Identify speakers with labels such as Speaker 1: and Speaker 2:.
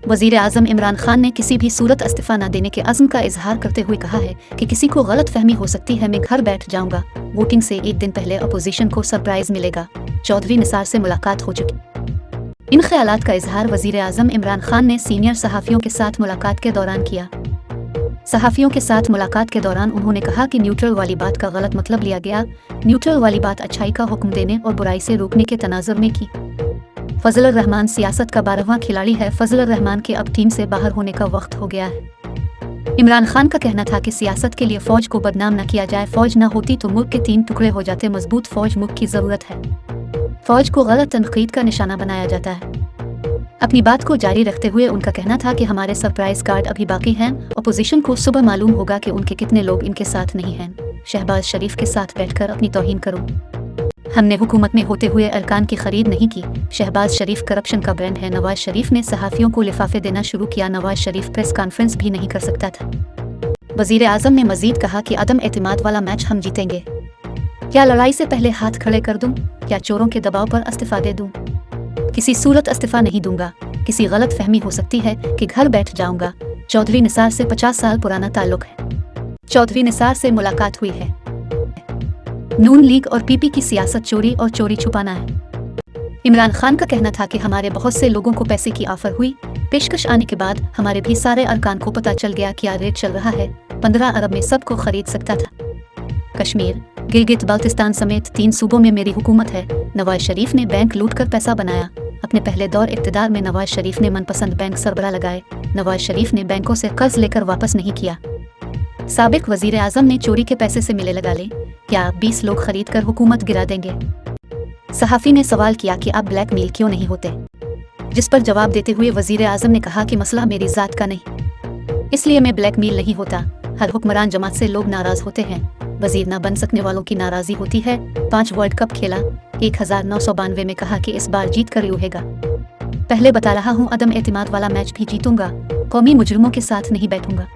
Speaker 1: वज़ीर आज़म इमरान खान ने किसी भी सूरत इस्तीफ़ा न देने के अज़्म का इजहार करते हुए कहा है कि किसी को गलत फहमी हो सकती है, मैं घर बैठ जाऊंगा। वोटिंग से एक दिन पहले अपोजिशन को सरप्राइज मिलेगा। चौधरी निसार से मुलाकात हो चुकी। इन ख्यालात का इजहार वज़ीर आज़म इमरान खान ने सीनियर सहाफ़ियों के साथ मुलाकात के दौरान किया। सहाफ़ियों के साथ मुलाकात के दौरान उन्होंने कहा कि न्यूट्रल वाली बात का गलत मतलब लिया गया। न्यूट्रल वाली बात अच्छाई का हुक्म देने और बुराई से रोकने के तनाज़ुर में की। फजल रहमान सियासत का 12वां खिलाड़ी है। फजल रहमान के अब टीम से बाहर होने का वक्त हो गया है। इमरान खान का कहना था कि सियासत के लिए फ़ौज को बदनाम न किया जाए। फ़ौज न होती तो मुल्क के 3 टुकड़े हो जाते। मजबूत फ़ौज मुल्क की ज़रूरत है। फ़ौज को गलत तनकीद का निशाना बनाया जाता है। अपनी बात को जारी रखते हुए उनका कहना था कि हमारे सरप्राइज कार्ड अभी बाकी हैं। अपोजिशन को सुबह मालूम होगा कि उनके कितने लोग इनके साथ नहीं हैं। शहबाज शरीफ के साथ बैठकर अपनी तौहीन करूं। हमने हुकूमत में होते हुए अरकान की खरीद नहीं की। शहबाज शरीफ करप्शन का ब्रांड है। नवाज शरीफ ने सहाफ़ियों को लिफाफे देना शुरू किया। नवाज शरीफ प्रेस कॉन्फ्रेंस भी नहीं कर सकता था। वज़ीर आज़म ने मज़ीद कहा कि अदम एतमाद वाला मैच हम जीतेंगे। क्या लड़ाई से पहले हाथ खड़े कर दूं या चोरों के दबाव पर इस्तीफ़ा दे दूं? किसी सूरत इस्तीफ़ा नहीं दूंगा। किसी गलत फहमी हो सकती है कि घर बैठ जाऊंगा। चौधरी निसार से 50 साल पुराना ताल्लुक है। चौधरी निसार से मुलाकात हुई है। नून लीग और पीपी की सियासत चोरी और चोरी छुपाना है। इमरान खान का कहना था कि हमारे बहुत से लोगों को पैसे की ऑफर हुई। पेशकश आने के बाद हमारे भी सारे अरकान को पता चल गया क्या रेट चल रहा है। 15 अरब में सबको खरीद सकता था। कश्मीर, गिलगित बाल्टिस्तान समेत 3 सूबों में मेरी हुकूमत है। नवाज शरीफ ने बैंक लूट कर पैसा बनाया। अपने पहले दौर इक़्तिदार में नवाज शरीफ ने मनपसंद बैंक सरबराह लगाए। नवाज शरीफ ने बैंकों से कर्ज लेकर वापस नहीं किया। साबिक वज़ीर आज़म ने चोरी के पैसे से मिले लगा ले। क्या 20 लोग खरीद कर हुकूमत गिरा देंगे? सहाफ़ी ने सवाल किया कि आप ब्लैकमेल क्यों नहीं होते, जिस पर जवाब देते हुए वज़ीर आज़म ने कहा कि मसला मेरी ज़ात का नहीं, इसलिए मैं ब्लैकमेल नहीं होता। हर हुक्मरान जमात से लोग नाराज़ होते हैं। वज़ीर न बन सकने वालों की नाराज़ी होती है। 5 वर्ल्ड कप खेला। 1992 में कहा कि इस बार जीत कर रहेगा। पहले बता रहा हूँ, अदम एतमाद वाला मैच भी जीतूंगा। कौमी मुजरिमों के साथ नहीं बैठूंगा।